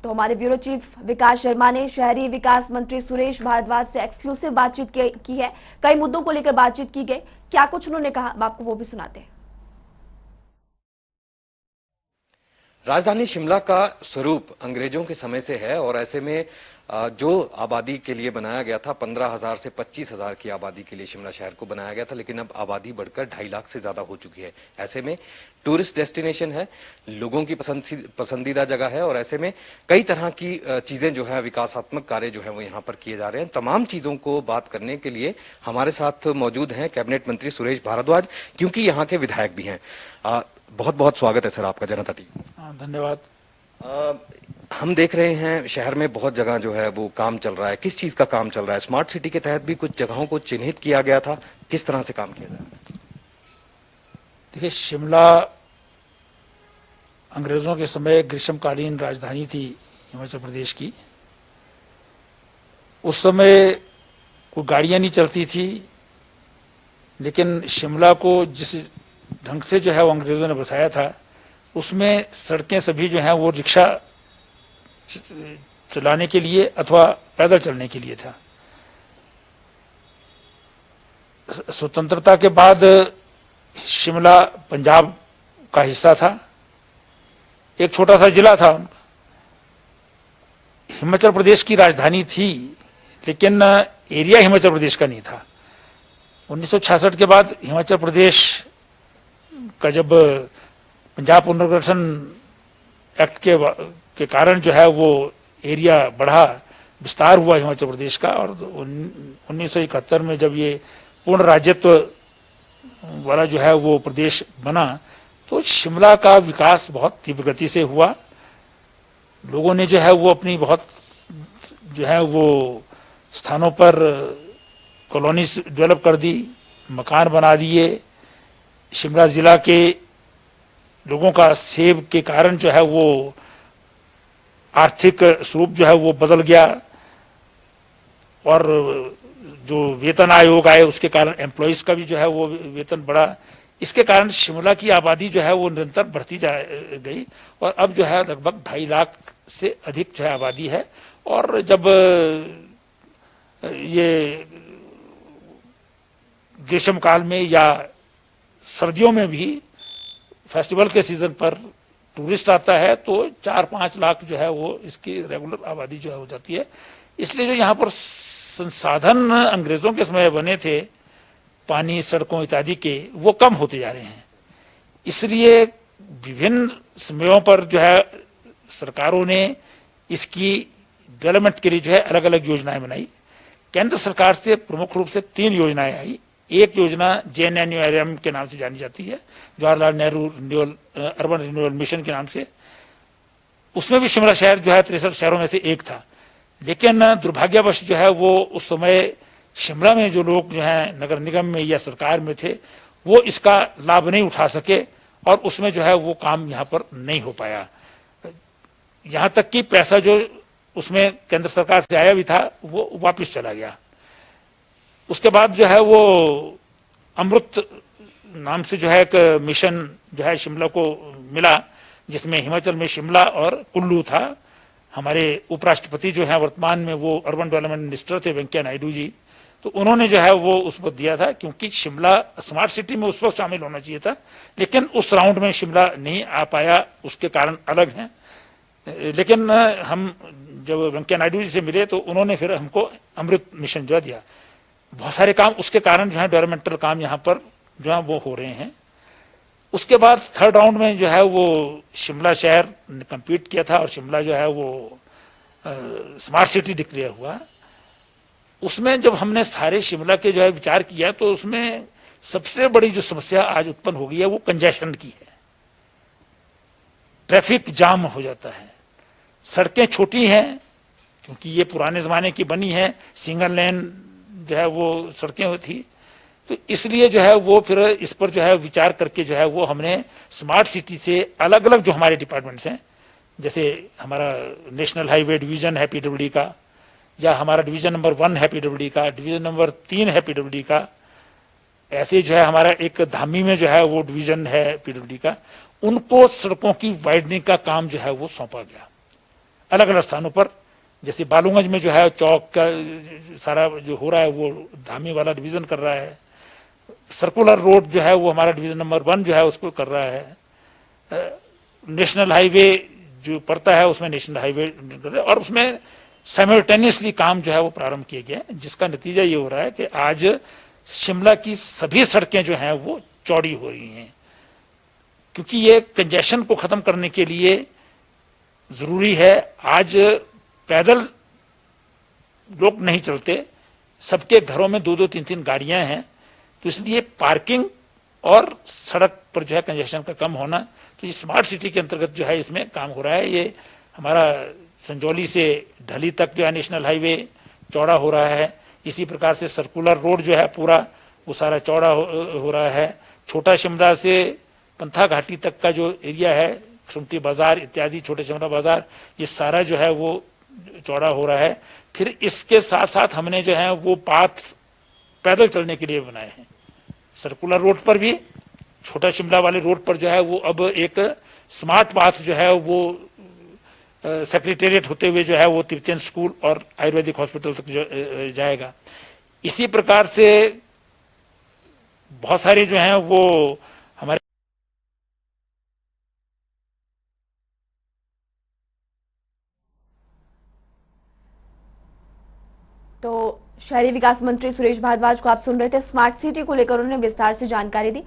तो हमारे bureau chief विकास शर्मा ने शहरी विकास मंत्री सुरेश भारद्वाज से एक्सक्लूसिव बातचीत की है। कई मुद्दों को लेकर बातचीत की गई। क्या कुछ उन्होंने कहा, हम आपको वो भी सुनाते हैं। राजधानी शिमला का स्वरूप अंग्रेजों के समय से है और ऐसे में जो आबादी के लिए बनाया गया था 15,000 से 25,000 की आबादी के लिए शिमला शहर को बनाया गया था, लेकिन अब आबादी बढ़कर 2.5 लाख से ज्यादा हो चुकी है। ऐसे में टूरिस्ट डेस्टिनेशन है, लोगों की पसंदीदा जगह है और ऐसे में कई तरह की चीजें जो है, विकासात्मक कार्य जो है वो यहाँ पर किए जा रहे हैं। तमाम चीजों को बात करने के लिए हमारे साथ मौजूद हैं कैबिनेट मंत्री सुरेश भारद्वाज, क्योंकि यहाँ के विधायक भी हैं। बहुत बहुत स्वागत है सर आपका जनता टीवी। धन्यवाद। हम देख रहे हैं शहर में बहुत जगह जो है वो काम चल रहा है। किस चीज का काम चल रहा है? स्मार्ट सिटी के तहत भी कुछ जगहों को चिन्हित किया गया था, किस तरह से काम किया जा रहा है? देखिए, शिमला अंग्रेजों के समय ग्रीष्मकालीन राजधानी थी हिमाचल प्रदेश की। उस समय कोई गाड़ियां नहीं चलती थी, लेकिन शिमला को जिस ढंग से जो है वो अंग्रेजों ने बसाया था, उसमें सड़कें सभी जो हैं वो रिक्शा चलाने के लिए अथवा पैदल चलने के लिए था। स्वतंत्रता के बाद शिमला पंजाब का हिस्सा था, एक छोटा सा जिला था। हिमाचल प्रदेश की राजधानी थी, लेकिन एरिया हिमाचल प्रदेश का नहीं था। 1966 के बाद हिमाचल प्रदेश का जब पंजाब पुनर्गठन एक्ट के कारण जो है वो एरिया बढ़ा, विस्तार हुआ हिमाचल प्रदेश का, और 1971 में जब ये पूर्ण राज्यत्व वाला जो है वो प्रदेश बना, तो शिमला का विकास बहुत तीव्र गति से हुआ। लोगों ने जो है वो अपनी बहुत जो है वो स्थानों पर कॉलोनीज डेवलप कर दी, मकान बना दिए। शिमला जिला के लोगों का सेब के कारण जो है वो आर्थिक स्वरूप जो है वो बदल गया, और जो वेतन आयोग आए उसके कारण एम्प्लॉइज का भी जो है वो वेतन बढ़ा। इसके कारण शिमला की आबादी जो है वो निरंतर बढ़ती जा गई और अब जो है लगभग 2.5 लाख से अधिक जो है आबादी है। और जब ये ग्रीष्म काल में या सर्दियों में भी फेस्टिवल के सीजन पर टूरिस्ट आता है तो 4-5 लाख जो है वो इसकी रेगुलर आबादी जो है हो जाती है। इसलिए जो यहाँ पर संसाधन अंग्रेजों के समय बने थे, पानी, सड़कों इत्यादि के, वो कम होते जा रहे हैं। इसलिए विभिन्न समयों पर जो है सरकारों ने इसकी डेवलपमेंट के लिए जो है अलग अलग योजनाएं बनाई। केंद्र सरकार से प्रमुख रूप से 3 योजनाएं आई। एक योजना JNNURM के नाम से जानी जाती है, Jawaharlal Nehru urban renewal mission के नाम से। उसमें भी शिमला शहर जो है 63 शहरों में से एक था, लेकिन दुर्भाग्यवश जो है वो उस समय शिमला में जो लोग जो है नगर निगम में या सरकार में थे वो इसका लाभ नहीं उठा सके और उसमें जो है वो काम यहाँ पर नहीं हो पाया। यहाँ तक कि पैसा जो उसमें केंद्र सरकार से आया भी था वो वापस चला गया। उसके बाद जो है वो अमृत नाम से जो है एक मिशन जो है शिमला को मिला, जिसमें हिमाचल में शिमला और कुल्लू था। हमारे उपराष्ट्रपति जो है वर्तमान में वो अर्बन डेवलपमेंट मिनिस्टर थे, वेंकैया नायडू जी, तो उन्होंने जो है वो उस पर दिया था, क्योंकि शिमला स्मार्ट सिटी में उस वक्त शामिल होना चाहिए था, लेकिन उस राउंड में शिमला नहीं आ पाया, उसके कारण अलग हैं। लेकिन हम जब वेंकैया नायडू जी से मिले तो उन्होंने फिर हमको अमृत मिशन जो दिया। बहुत सारे काम उसके कारण जो है डेवलपमेंटल काम यहाँ पर जो है वो हो रहे हैं। उसके बाद 3rd राउंड में जो है वो शिमला शहर ने कम्पीट किया था और शिमला जो है वो स्मार्ट सिटी डिक्लेयर हुआ। उसमें जब हमने सारे शिमला के जो है विचार किया तो उसमें सबसे बड़ी जो समस्या आज उत्पन्न हो गई है वो कंजेशन की है। ट्रैफिक जाम हो जाता है, सड़कें छोटी हैं क्योंकि ये पुराने जमाने की बनी है, सिंगल लेन जो है वो सड़कें थी, तो इसलिए जो है वो फिर इस पर जो है विचार करके जो है वो हमने स्मार्ट सिटी से अलग अलग जो हमारे डिपार्टमेंट्स हैं, जैसे हमारा नेशनल हाईवे डिवीजन है PWD का, या हमारा डिवीजन नंबर 1 है PWD का, डिवीजन नंबर 3 है PWD का, ऐसे जो है हमारा एक धामी में जो है वो डिवीजन है PWD का, उनको सड़कों की वाइडनिंग का काम जो है वो सौंपा गया। अलग अलग स्थानों पर, जैसे बालूगंज में जो है चौक का सारा जो हो रहा है वो धामी वाला डिवीजन कर रहा है, सर्कुलर रोड जो है वो हमारा डिवीजन नंबर 1 जो है उसको कर रहा है, नेशनल हाईवे जो पड़ता है उसमें नेशनल हाईवे, और उसमें साइमल्टेनियसली काम जो है वो प्रारंभ किए गए, जिसका नतीजा ये हो रहा है कि आज शिमला की सभी सड़कें जो हैं वो चौड़ी हो रही हैं, क्योंकि ये कंजेशन को खत्म करने के लिए जरूरी है। आज पैदल लोग नहीं चलते, सबके घरों में 2-2, 3-3 गाड़ियां हैं, तो इसलिए पार्किंग और सड़क पर जो है कंजेशन का कम होना, तो ये स्मार्ट सिटी के अंतर्गत जो है इसमें काम हो रहा है। ये हमारा संजौली से ढली तक जो है नेशनल हाईवे चौड़ा हो रहा है, इसी प्रकार से सर्कुलर रोड जो है पूरा वो सारा चौड़ा हो रहा है। छोटा शिमला से पंथा घाटी तक का जो एरिया है, सुमती बाजार इत्यादि, छोटे शिमला बाजार, ये सारा जो है वो चौड़ा हो रहा है। फिर इसके साथ साथ हमने जो है वो पाथ पैदल चलने के लिए बनाए हैं, सर्कुलर रोड पर भी, छोटा शिमला वाले रोड पर जो है वो अब एक स्मार्ट पाथ जो है वो सेक्रेटेरिएट होते हुए जो है वो तिब्बतियन स्कूल और आयुर्वेदिक हॉस्पिटल तक जाएगा। इसी प्रकार से बहुत सारे जो हैं वो हमारे तो शहरी विकास मंत्री सुरेश भारद्वाज को आप सुन रहे थे। स्मार्ट सिटी को लेकर उन्होंने विस्तार से जानकारी दी।